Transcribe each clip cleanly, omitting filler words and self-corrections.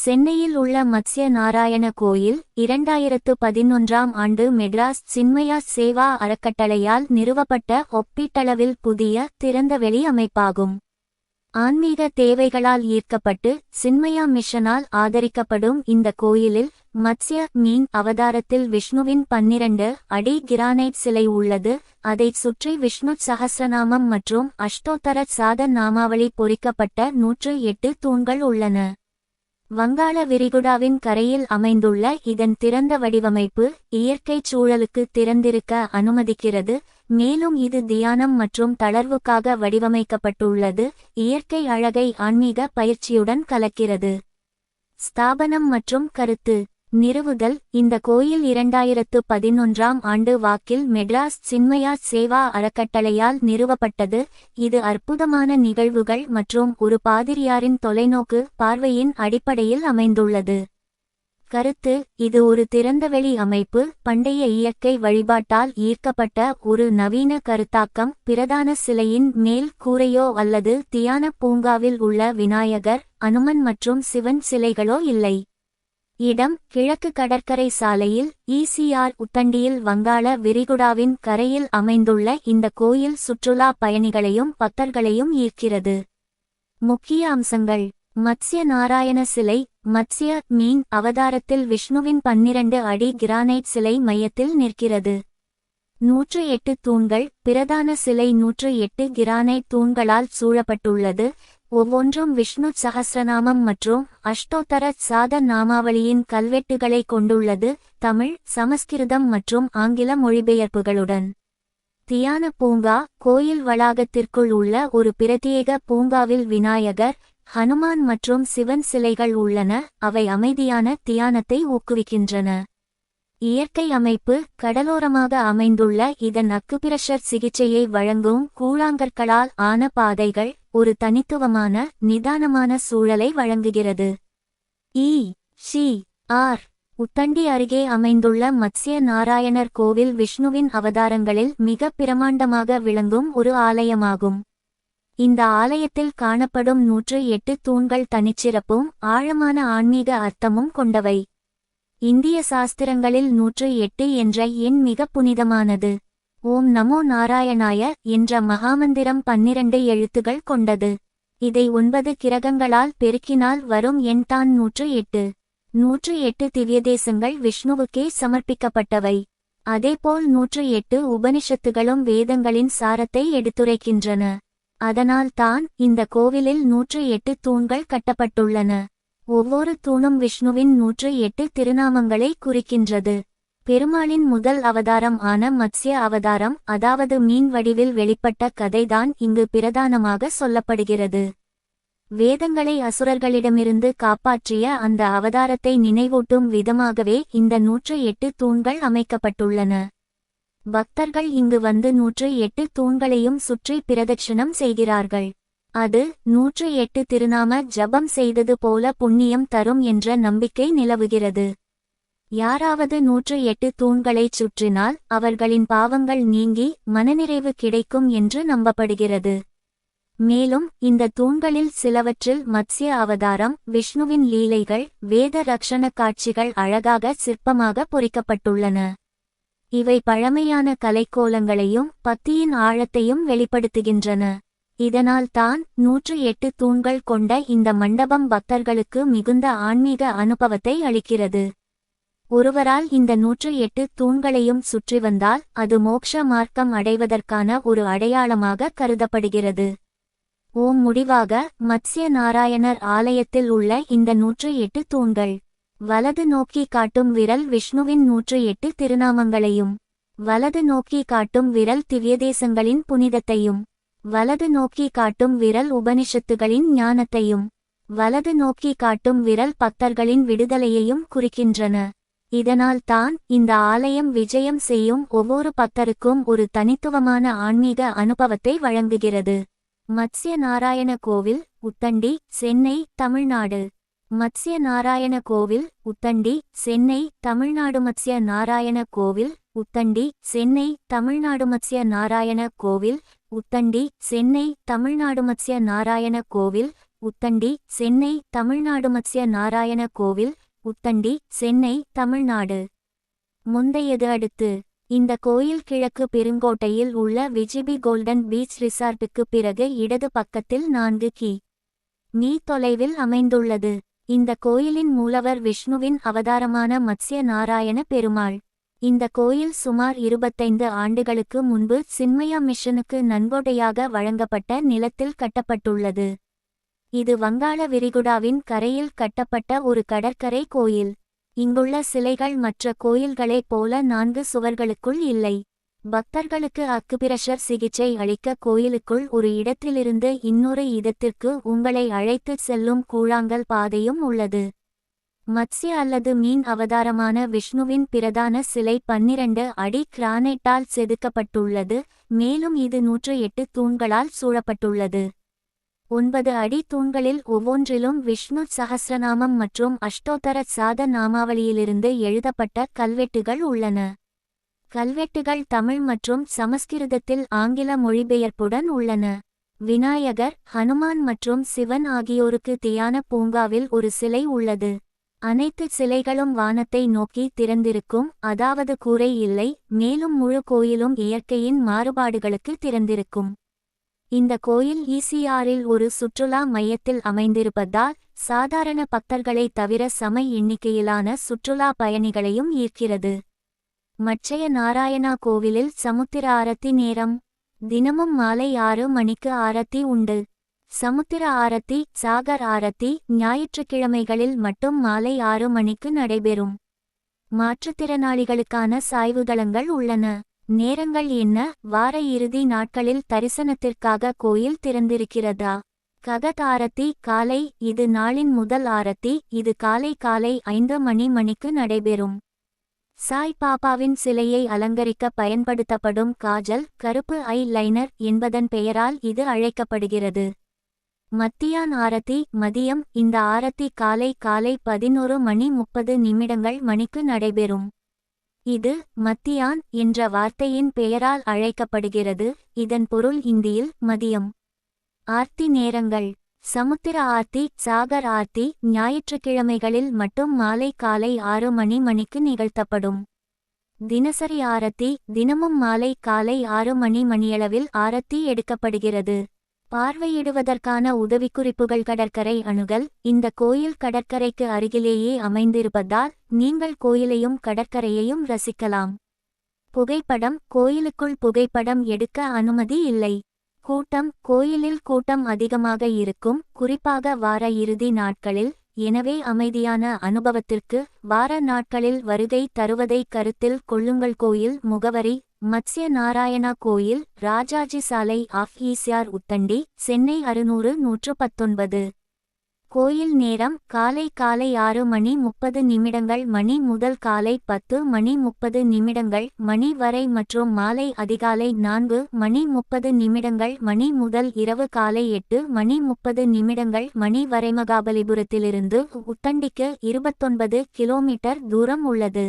சென்னையில் உள்ள மத்ஸ்ய நாராயண கோயில் 2011ஆம் ஆண்டு மெட்ராஸ் சின்மயா சேவா அறக்கட்டளையால் நிறுவப்பட்ட ஒப்பீட்டளவில் புதிய திறந்தவெளி அமைப்பாகும். ஆன்மீக தேவைகளால் ஈர்க்கப்பட்டு சின்மயா மிஷனால் ஆதரிக்கப்படும் இந்த கோயிலில் மத்ஸ்ய மீன் அவதாரத்தில் விஷ்ணுவின் 12 அடி கிரானைட் சிலை உள்ளது. அதைச் சுற்றி விஷ்ணு சஹஸ்ரநாமம் மற்றும் அஷ்டோத்தர சாத நாமாவளி பொறிக்கப்பட்ட 108 தூண்கள் உள்ளன. வங்காள விரிகுடாவின் கரையில் அமைந்துள்ள இதன் திறந்த வடிவமைப்பு இயற்கைச் சூழலுக்கு திறந்திருக்க அனுமதிக்கிறது. மேலும் இது தியானம் மற்றும் தளர்வுக்காக வடிவமைக்கப்பட்டுள்ளது. இயற்கை அழகை ஆன்மீக பயிற்சியுடன் கலக்கிறது. ஸ்தாபனம் மற்றும் கருத்து. நிறுவுதல். இந்த கோயில் 2011ஆம் ஆண்டு வாக்கில் மெட்ராஸ் சின்மயா சேவா அறக்கட்டளையால் நிறுவப்பட்டது. இது அற்புதமான நிகழ்வுகள் மற்றும் ஒரு பாதிரியாரின் தொலைநோக்கு பார்வையின் அடிப்படையில் அமைந்துள்ளது. கருத்து. இது ஒரு திறந்தவெளி அமைப்பு, பண்டைய இயற்கை வழிபாட்டால் ஈர்க்கப்பட்ட ஒரு நவீன கருத்தாக்கம். பிரதான சிலையின் மேல் கூரையோ அல்லது தியான பூங்காவில் உள்ள விநாயகர், அனுமன் மற்றும் சிவன் சிலைகளோ இல்லை. இடம். கிழக்கு கடற்கரை சாலையில் ECR உத்தண்டியில் வங்காள விரிகுடாவின் கரையில் அமைந்துள்ள இந்த கோயில் சுற்றுலா பயணிகளையும் பக்தர்களையும் ஈர்க்கிறது. முக்கிய அம்சங்கள். மத்ஸ்ய நாராயண சிலை. மத்ஸ்ய மீன் அவதாரத்தில் விஷ்ணுவின் 12 அடி கிரானைட் சிலை மையத்தில் நிற்கிறது. 108 தூண்கள். பிரதான சிலை 108 கிரானைட் தூண்களால் சூழப்பட்டுள்ளது. ஒவ்வொன்றும் விஷ்ணு சஹஸ்ரநாமம் மற்றும் அஷ்டோத்தர சாத நாமாவளியின் கல்வெட்டுகளை கொண்டுள்ளது. தமிழ், சமஸ்கிருதம் மற்றும் ஆங்கில மொழிபெயர்ப்புகளுடன். தியான பூங்கா. கோயில் வளாகத்திற்குள் உள்ள ஒரு பிரத்யேக பூங்காவில் விநாயகர், ஹனுமான் மற்றும் சிவன் சிலைகள் உள்ளன. அவை அமைதியான தியானத்தை ஊக்குவிக்கின்றன. இயற்கை அமைப்பு. கடலோரமாக அமைந்துள்ள இதன் அக்குபிரஷர் சிகிச்சையை வழங்கும் கூழாங்கற்களால் ஆன பாதைகள் ஒரு தனித்துவமான நிதானமான சூழலை வழங்குகிறது. ECR உத்தண்டி அருகே அமைந்துள்ள மத்ஸ்ய நாராயணர் கோவில் விஷ்ணுவின் அவதாரங்களில் மிக பிரமாண்டமாக விளங்கும் ஒரு ஆலயமாகும். இந்த ஆலயத்தில் காணப்படும் 108 தூண்கள் தனிச்சிறப்பும் ஆழமான ஆன்மீக அர்த்தமும் கொண்டவை. இந்திய சாஸ்திரங்களில் 108 என்ற எண் மிக புனிதமானது. ஓம் நமோ நாராயணாய என்ற மகாமந்திரம் 12 எழுத்துகள் கொண்டது. இதை 9 கிரகங்களால் பெருக்கினால் வரும் எண் தான் 108. 108 திவ்யதேசங்கள் விஷ்ணுவுக்கே சமர்ப்பிக்கப்பட்டவை. அதேபோல் 108 உபனிஷத்துகளும் வேதங்களின் சாரத்தை எடுத்துரைக்கின்றன. அதனால் தான் இந்த கோவிலில் 108 தூண்கள் கட்டப்பட்டுள்ளன. ஒவ்வொரு தூணும் விஷ்ணுவின் 108 திருநாமங்களை குறிக்கின்றது. பெருமாளின் முதல் அவதாரம் ஆன மத்ஸ்ய அவதாரம், அதாவது மீன் வடிவில் வெளிப்பட்ட கதைதான் இங்கு பிரதானமாக சொல்லப்படுகிறது. வேதங்களை அசுரர்களிடமிருந்து காப்பாற்றிய அந்த அவதாரத்தை நினைவூட்டும் விதமாகவே இந்த 108 தூண்கள் அமைக்கப்பட்டுள்ளன. பக்தர்கள் இங்கு வந்து 108 தூண்களையும் சுற்றி பிரதட்சணம் செய்கிறார்கள். அது 108 திருநாம ஜபம் செய்தது போல புண்ணியம் தரும் என்ற நம்பிக்கை நிலவுகிறது. யாராவது 108 தூண்களைச் சுற்றினால் அவர்களின் பாவங்கள் நீங்கி மனநிறைவு கிடைக்கும் என்று நம்பப்படுகிறது. மேலும் இந்த தூண்களில் சிலவற்றில் மத்ஸ்ய அவதாரம், விஷ்ணுவின் லீலைகள், வேத ரக்ஷண காட்சிகள் அழகாக சிற்பமாக பொறிக்கப்பட்டுள்ளன. இவை பழமையான கலைக்கோலங்களையும் பக்தியின் ஆழத்தையும் வெளிப்படுத்துகின்றன. இதனால் தான் 108 தூண்கள் கொண்ட இந்த மண்டபம் பக்தர்களுக்கு மிகுந்த ஆன்மீக அனுபவத்தை அளிக்கிறது. ஒருவரால் இந்த 108 தூண்களையும் சுற்றி வந்தால் அது மோக்ஷ மார்க்கம் அடைவதற்கான ஒரு அடையாளமாக கருதப்படுகிறது. முடிவாக மத்ஸ்ய நாராயணர் ஆலயத்தில் உள்ள இந்த 108 தூண்கள். வலது நோக்கி காட்டும் விரல் விஷ்ணுவின் 108 திருநாமங்களையும், வலது நோக்கி காட்டும் விரல் திவ்யதேசங்களின் புனிதத்தையும், வலது நோக்கி காட்டும் விரல் உபனிஷத்துகளின் ஞானத்தையும், வலது நோக்கி காட்டும் விரல் பக்தர்களின் விடுதலையையும் குறிக்கின்றன. இதனால் தான் இந்த ஆலயம் விஜயம் செய்யும் ஒவ்வொரு பக்தருக்கும் ஒரு தனித்துவமான ஆன்மீக அனுபவத்தை வழங்குகிறது. மத்ஸ்ய நாராயண கோவில், உத்தண்டி, சென்னை, தமிழ்நாடு. மத்ஸ்ய நாராயண கோவில், உத்தண்டி, சென்னை, தமிழ்நாடு. மத்ஸ்ய நாராயண கோவில், உத்தண்டி, சென்னை, தமிழ்நாடு. மத்ஸ்ய நாராயண கோவில், உத்தண்டி சென்னை தமிழ்நாடு. மத்ஸ்ய நாராயண கோவில் உத்தண்டி சென்னை தமிழ்நாடு. மத்ஸ்ய நாராயண கோவில் உத்தண்டி சென்னை தமிழ்நாடு. முந்தையது அடுத்து. இந்த கோயில் கிழக்கு பெருங்கோட்டையில் உள்ள விஜிபி கோல்டன் பீச் ரிசார்ட்டுக்கு பிறகு இடது பக்கத்தில் 4 கி.மீ தொலைவில் அமைந்துள்ளது. இந்த கோயிலின் மூலவர் விஷ்ணுவின் அவதாரமான மத்ஸ்ய நாராயண பெருமாள். இந்த கோயில் சுமார் 25 ஆண்டுகளுக்கு முன்பு சின்மயா மிஷனுக்கு நன்கொடையாக வழங்கப்பட்ட நிலத்தில் கட்டப்பட்டுள்ளது. இது வங்காள விரிகுடாவின் கரையில் கட்டப்பட்ட ஒரு கடற்கரை கோயில். இங்குள்ள சிலைகள் மற்ற கோயில்களைப் போல 4 சுவர்களுக்குள் இல்லை. பக்தர்களுக்கு அக்குபிரஷர் சிகிச்சை அளிக்க கோயிலுக்குள் ஒரு இடத்திலிருந்து இன்னொரு இடத்திற்கு உங்களை அழைத்துச் செல்லும் கூழாங்கல் பாதையும் உள்ளது. மத்ஸ்ய அல்லது மீன் அவதாரமான விஷ்ணுவின் பிரதான சிலை 12 அடி கிரானைட்டால் செதுக்கப்பட்டுள்ளது. மேலும் இது 108 தூண்களால் சூழப்பட்டுள்ளது. 9 அடி தூண்களில் ஒவ்வொன்றிலும் விஷ்ணு சஹஸ்ரநாமம் மற்றும் அஷ்டோத்தர சாத நாமாவளியிலிருந்து எழுதப்பட்ட கல்வெட்டுகள் உள்ளன. கல்வெட்டுகள் தமிழ் மற்றும் சமஸ்கிருதத்தில் ஆங்கில மொழிபெயர்ப்புடன் உள்ளன. விநாயகர், ஹனுமான் மற்றும் சிவன் ஆகியோருக்கு தியான பூங்காவில் ஒரு சிலை உள்ளது. அனைத்து சிலைகளும் வானத்தை நோக்கி திறந்திருக்கும், அதாவது கூரை இல்லை. மேலும் முழு கோயிலும் இயற்கையின் மாறுபாடுகளுக்கு திறந்திருக்கும். இந்த கோயில் ஈசிஆரில் ஒரு சுற்றுலா மையத்தில் அமைந்திருப்பதால் சாதாரண பக்தர்களை தவிர சம எண்ணிக்கையிலான சுற்றுலா பயணிகளையும் ஈர்க்கிறது. மத்ஸ்ய நாராயணா கோவிலில் சமுத்திர ஆரத்தி நேரம். தினமும் மாலை 6 மணிக்கு ஆரத்தி உண்டு. சமுத்திர ஆரத்தி, சாகர் ஆரத்தி ஞாயிற்றுக்கிழமைகளில் மட்டும் மாலை 6 மணிக்கு நடைபெறும். மாற்றுத்திறனாளிகளுக்கான சாய்வுதளங்கள் உள்ளன. நேரங்கள் என்ன? வார இறுதி நாட்களில் தரிசனத்திற்காக கோயில் திறந்திருக்கிறதா? ககத் ஆரத்தி காலை. இது நாளின் முதல் ஆரத்தி. இது காலை 5 மணிக்கு நடைபெறும். சாய் பாபாவின் சிலையை அலங்கரிக்க பயன்படுத்தப்படும் காஜல், கருப்பு ஐ லைனர் என்பதன் பெயரால் இது அழைக்கப்படுகிறது. மத்தியான் ஆரத்தி மதியம். இந்த ஆரத்தி காலை 11:30 மணிக்கு நடைபெறும். இது மத்தியான் என்ற வார்த்தையின் பெயரால் அழைக்கப்படுகிறது. இதன் பொருள் இந்தியில் மதியம். ஆர்த்தி நேரங்கள். சமுத்திர ஆர்த்தி, சாகர் ஆர்த்தி ஞாயிற்றுக்கிழமைகளில் மட்டும் மாலை 6 மணிக்கு நிகழ்த்தப்படும். தினசரி ஆரத்தி. தினமும் மாலை 6 மணியளவில் ஆரத்தி எடுக்கப்படுகிறது. பார்வையிடுவதற்கான உதவிக்குறிப்புகள். கடற்கரை அணுகல். இந்த கோயில் கடற்கரைக்கு அருகிலேயே அமைந்திருப்பதால் நீங்கள் கோயிலையும் கடற்கரையையும் ரசிக்கலாம். புகைப்படம். கோயிலுக்குள் புகைப்படம் எடுக்க அனுமதி இல்லை. கூட்டம். கோயிலில் கூட்டம் அதிகமாக இருக்கும், குறிப்பாக வார இறுதி நாட்களில். எனவே அமைதியான அனுபவத்திற்கு வார நாட்களில் வருகை தருவதை கருத்தில் கொள்ளுங்கள். கோயில் முகவரி: மத்ஸ்ய நாராயணா கோயில், ராஜாஜி சாலை ஆஃப் ஈசிஆர், உத்தண்டி, சென்னை 600-119. கோயில் நேரம்: காலை 6:30 மணி முதல் காலை 10:30 மணி வரை மற்றும் மாலை அதிகாலை 4:30 மணி முதல் இரவு காலை 8:30 மணி வரை. மகாபலிபுரத்திலிருந்து உத்தண்டிக்கு 29 கிலோமீட்டர் தூரம் உள்ளது.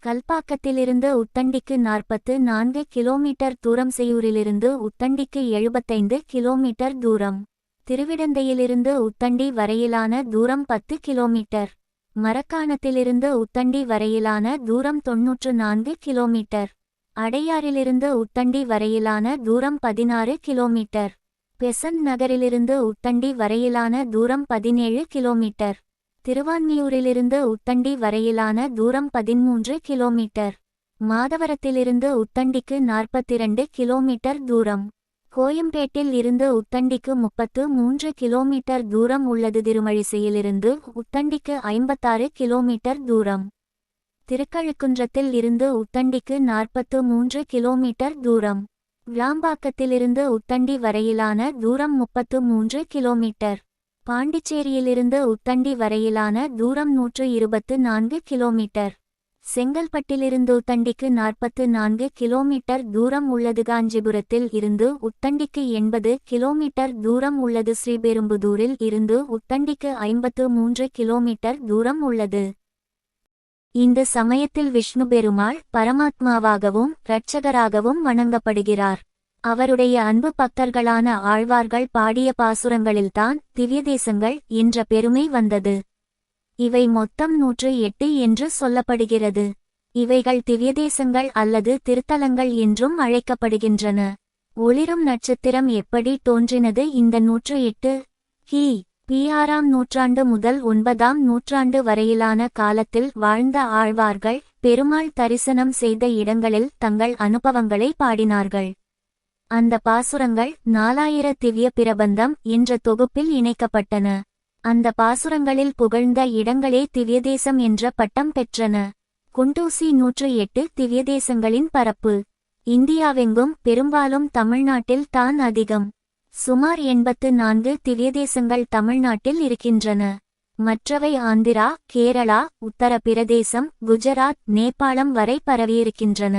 கல்பாக்கத்திலிருந்து உத்தண்டிக்கு 44 கிலோமீட்டர் தூரம். செய்யூரிலிருந்து உத்தண்டிக்கு 75 கிலோமீட்டர் தூரம். திருவிடந்தையிலிருந்து உத்தண்டி வரையிலான தூரம் 10 கிலோமீட்டர். மரக்காணத்திலிருந்து உத்தண்டி வரையிலான தூரம் 94 கிலோமீட்டர். அடையாறிலிருந்து உத்தண்டி வரையிலான தூரம் 16 கிலோமீட்டர். பெசன்ட் நகரிலிருந்து உத்தண்டி வரையிலான தூரம் 17 கிலோமீட்டர். திருவான்மியூரிலிருந்து உத்தண்டி வரையிலான தூரம் 13 கிலோமீட்டர். மாதவரத்திலிருந்து உத்தண்டிக்கு 42 கிலோமீட்டர் தூரம். கோயம்பேட்டில் இருந்து உத்தண்டிக்கு 33 கிலோமீட்டர் தூரம் உள்ளது. திருமழிசையிலிருந்து உத்தண்டிக்கு 56 கிலோமீட்டர் தூரம். திருக்கழுக்குன்றத்தில் இருந்து உத்தண்டிக்கு 43 கிலோமீட்டர் தூரம். விளாம்பாக்கத்திலிருந்து உத்தண்டி வரையிலான தூரம் 33 கிலோமீட்டர். பாண்டிச்சேரியிலிருந்து உத்தண்டி வரையிலான தூரம் 124 கிலோமீட்டர். செங்கல்பட்டிலிருந்து உத்தண்டிக்கு 44 கிலோமீட்டர் தூரம் உள்ளது. காஞ்சிபுரத்தில் இருந்து உத்தண்டிக்கு 80 கிலோமீட்டர் தூரம் உள்ளது. ஸ்ரீபெரும்புதூரில் இருந்து உத்தண்டிக்கு 53 கிலோமீட்டர் தூரம் உள்ளது. இந்த சமயத்தில் விஷ்ணு பெருமாள் பரமாத்மாவாகவும் இரட்சகராகவும் வணங்கப்படுகிறார். அவருடைய அன்பு பக்தர்களான ஆழ்வார்கள் பாடிய பாசுரங்களில்தான் திவ்யதேசங்கள் என்ற பெருமை வந்தது. இவை மொத்தம் 108 என்று சொல்லப்படுகிறது. இவைகள் திவ்யதேசங்கள் அல்லது திருத்தலங்கள் என்றும் அழைக்கப்படுகின்றன. ஒளிரும் நட்சத்திரம் எப்படி தோன்றினது? இந்த 108 கி.பி. 6ஆம் நூற்றாண்டு முதல் 9ஆம் நூற்றாண்டு வரையிலான காலத்தில் வாழ்ந்த ஆழ்வார்கள் பெருமாள் தரிசனம் செய்த இடங்களில் தங்கள் அனுபவங்களை பாடினார்கள். அந்த பாசுரங்கள் 4000 திவ்ய பிரபந்தம் என்ற தொகுப்பில் இணைக்கப்பட்டன. அந்த பாசுரங்களில் புகழ்ந்த இடங்களே திவ்யதேசம் என்ற பட்டம் பெற்றன. குண்டூசி 108 திவ்யதேசங்களின் பரப்பு. இந்தியாவெங்கும் பெரும்பாலும் தமிழ்நாட்டில் தான் அதிகம். சுமார் 84 திவ்யதேசங்கள் தமிழ்நாட்டில் இருக்கின்றன. மற்றவை ஆந்திரா, கேரளா, உத்தர பிரதேசம், குஜராத், நேபாளம் வரை பரவியிருக்கின்றன.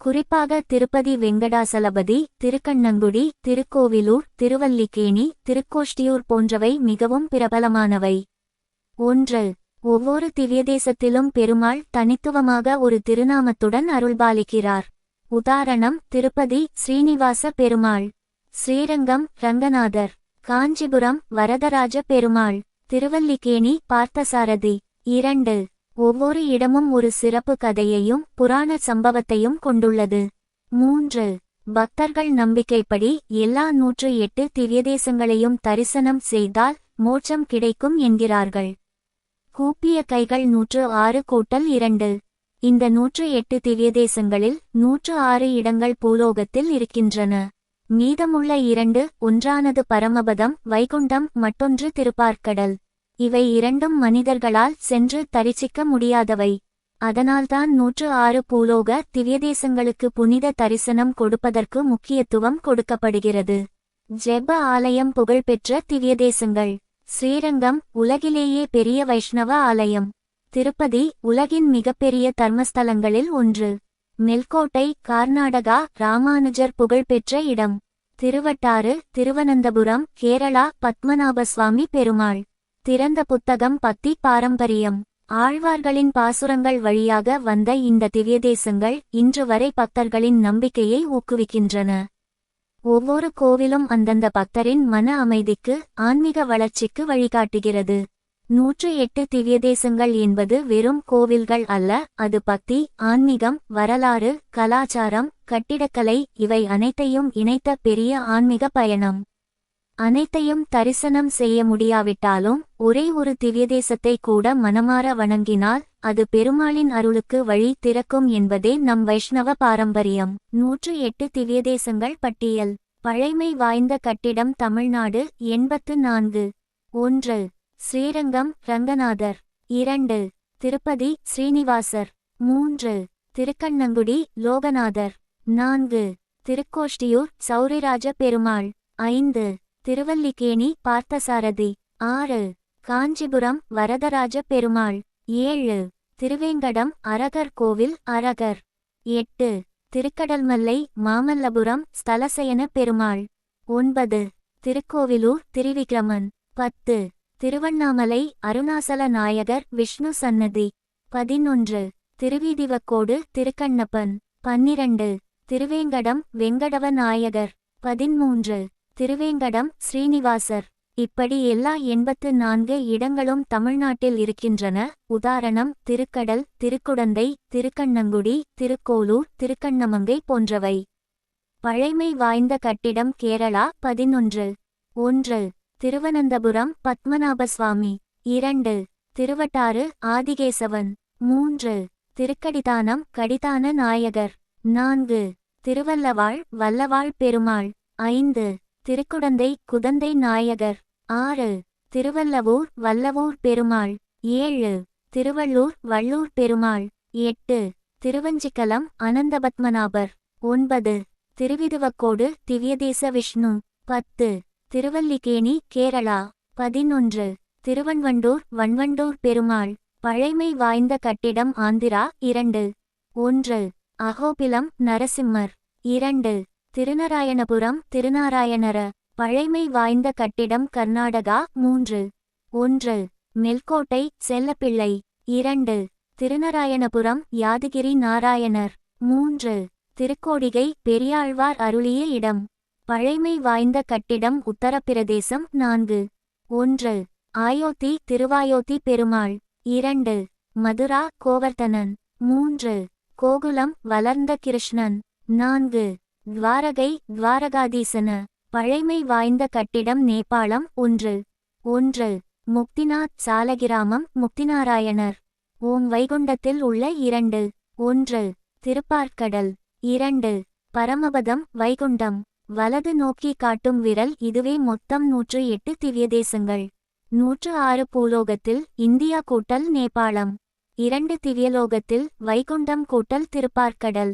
குறிப்பாக திருப்பதி வெங்கடாசலபதி, திருக்கண்ணங்குடி, திருக்கோவிலூர், திருவல்லிக்கேணி, திருக்கோஷ்டியூர் போன்றவை மிகவும் பிரபலமானவை. 1. ஒவ்வொரு திவ்யதேசத்திலும் பெருமாள் தனித்துவமாக ஒரு திருநாமத்துடன் அருள்பாலிக்கிறார். உதாரணம்: திருப்பதி ஸ்ரீனிவாச பெருமாள், ஸ்ரீரங்கம் ரங்கநாதர், காஞ்சிபுரம் வரதராஜ பெருமாள், திருவல்லிக்கேணி பார்த்தசாரதி. 2. ஒவ்வொரு இடமும் ஒரு சிறப்பு கதையையும் புராண சம்பவத்தையும் கொண்டுள்ளது. 3. பக்தர்கள் நம்பிக்கைப்படி எல்லா 108 திவ்யதேசங்களையும் தரிசனம் செய்தால் மோட்சம் கிடைக்கும் என்கிறார்கள். கூப்பிய கைகள் 106 கூட்டல் 2. இந்த 108 திவ்யதேசங்களில் 106 இடங்கள் பூலோகத்தில் இருக்கின்றன. மீதமுள்ள 2 ஒன்றானது பரமபதம் வைகுண்டம், மற்றொன்று திருப்பார்க்கடல். இவை இரண்டும் மனிதர்களால் சென்று தரிசிக்க முடியாதவை. அதனால்தான் 106 பூலோக திவ்யதேசங்களுக்கு புனித தரிசனம் கொடுப்பதற்கு முக்கியத்துவம் கொடுக்கப்படுகிறது. ஜெப ஆலயம் புகழ்பெற்ற திவ்யதேசங்கள். ஸ்ரீரங்கம் உலகிலேயே பெரிய வைஷ்ணவ ஆலயம். திருப்பதி உலகின் மிகப்பெரிய தர்மஸ்தலங்களில் ஒன்று. மெல்கோட்டை கர்நாடகா ராமானுஜர் புகழ்பெற்ற இடம். திருவட்டாறு திருவனந்தபுரம் கேரளா பத்மநாபசுவாமி பெருமாள். திறந்த புத்தகம் பத்தி பாரம்பரியம். ஆழ்வார்களின் பாசுரங்கள் வழியாக வந்த இந்த திவ்யதேசங்கள் இன்று வரை பக்தர்களின் நம்பிக்கையை ஊக்குவிக்கின்றன. ஒவ்வொரு கோவிலும் அந்தந்த பக்தரின் மன அமைதிக்கு, ஆன்மீக வளர்ச்சிக்கு வழிகாட்டுகிறது. 108 திவ்யதேசங்கள் என்பது வெறும் கோவில்கள் அல்ல, அது பக்தி, ஆன்மீகம், வரலாறு, கலாச்சாரம், கட்டிடக்கலை இவை அனைத்தையும் இணைத்த பெரிய ஆன்மீக பயணம். அனைத்தையும் தரிசனம் செய்ய முடியாவிட்டாலும் ஒரே ஒரு திவ்யதேசத்தை கூட மனமார வணங்கினால் அது பெருமாளின் அருளுக்கு வழி திறக்கும் என்பதே நம் வைஷ்ணவ பாரம்பரியம். 108 திவ்யதேசங்கள் பட்டியல். பழைமை வாய்ந்த கட்டிடம் தமிழ்நாடு 84. 1. ஸ்ரீரங்கம் ரங்கநாதர். 2. திருப்பதி ஸ்ரீனிவாசர். 3. திருக்கண்ணங்குடி லோகநாதர். 4. திருக்கோஷ்டியூர் சௌரிராஜ பெருமாள். 5. திருவல்லிக்கேணி பார்த்தசாரதி. 6. காஞ்சிபுரம் வரதராஜ பெருமாள். 7. திருவேங்கடம் அரகர் கோவில் அரகர். 8. திருக்கடல்மல்லை மாமல்லபுரம் ஸ்தலசயன பெருமாள். 9. திருக்கோவிலூர் திரிவிக்ரமன். 10. திருவண்ணாமலை அருணாசல நாயகர் விஷ்ணு சன்னதி. 11. திருவீதிவக்கோடு திருக்கண்ணப்பன். 12. திருவேங்கடம் வெங்கடவ நாயகர். 13. திருவேங்கடம் ஸ்ரீனிவாசர். இப்படி எல்லா 84 இடங்களும் தமிழ்நாட்டில் இருக்கின்றன. உதாரணம்: திருக்கடல், திருக்குடந்தை, திருக்கண்ணங்குடி, திருக்கோலூர், திருக்கண்ணமங்கை போன்றவை. பழைமை வாய்ந்த கட்டிடம் கேரளா 11. 1. திருவனந்தபுரம் பத்மநாபசுவாமி. 2. திருவட்டாறு ஆதிகேசவன். 3. திருக்கடிதானம் கடிதான நாயகர். 4. திருவல்லவாழ் வல்லவாழ் பெருமாள். 5. திருக்குடந்தை குதந்தை நாயகர். 6. திருவல்லவூர் வல்லவூர் பெருமாள். 7. திருவள்ளூர் வள்ளூர் பெருமாள். 8. திருவஞ்சிக்கலம் அனந்தபத்மநாபர். 9. திருவிதுவக்கோடு திவ்யதேச விஷ்ணு. 10. திருவல்லிக்கேணி கேரளா. 11. திருவன்வண்டூர் வன்வண்டூர் பெருமாள். பழைமை வாய்ந்த கட்டிடம் ஆந்திரா 2. 1. அகோபிலம் நரசிம்மர். 2. திருநாராயணபுரம் திருநாராயணர. பழைமை வாய்ந்த கட்டிடம் கர்நாடகா 3. 1. மெல்கோட்டை செல்லப்பிள்ளை. 2. திருநாராயணபுரம் யாதகிரி நாராயணர். 3. திருக்கோடிகை பெரியாழ்வார் அருளிய இடம். பழைமை வாய்ந்த கட்டிடம் உத்தரப்பிரதேசம். 4. 1. ஆயோத்தி திருவாயோத்தி பெருமாள். 2. மதுரா கோவர்த்தனன். 3. கோகுலம் வளர்ந்த கிருஷ்ணன். 4. துவாரகை துவாரகாதீசன. பழைமை வாய்ந்த கட்டிடம் நேபாளம். 1. 1. முக்திநாத் சாலகிராமம் முக்திநாராயணர். ஓம் வைகுண்டத்தில் உள்ள 2. 1. திருப்பார்க்கடல். 2. பரமபதம் வைகுண்டம். வலது நோக்கி காட்டும் விரல். இதுவே மொத்தம் 108 திவ்யதேசங்கள். 106 பூலோகத்தில் இந்தியா கூட்டல் நேபாளம். 2 திவ்யலோகத்தில் வைகுண்டம் கூட்டல் திருப்பார்க்கடல்.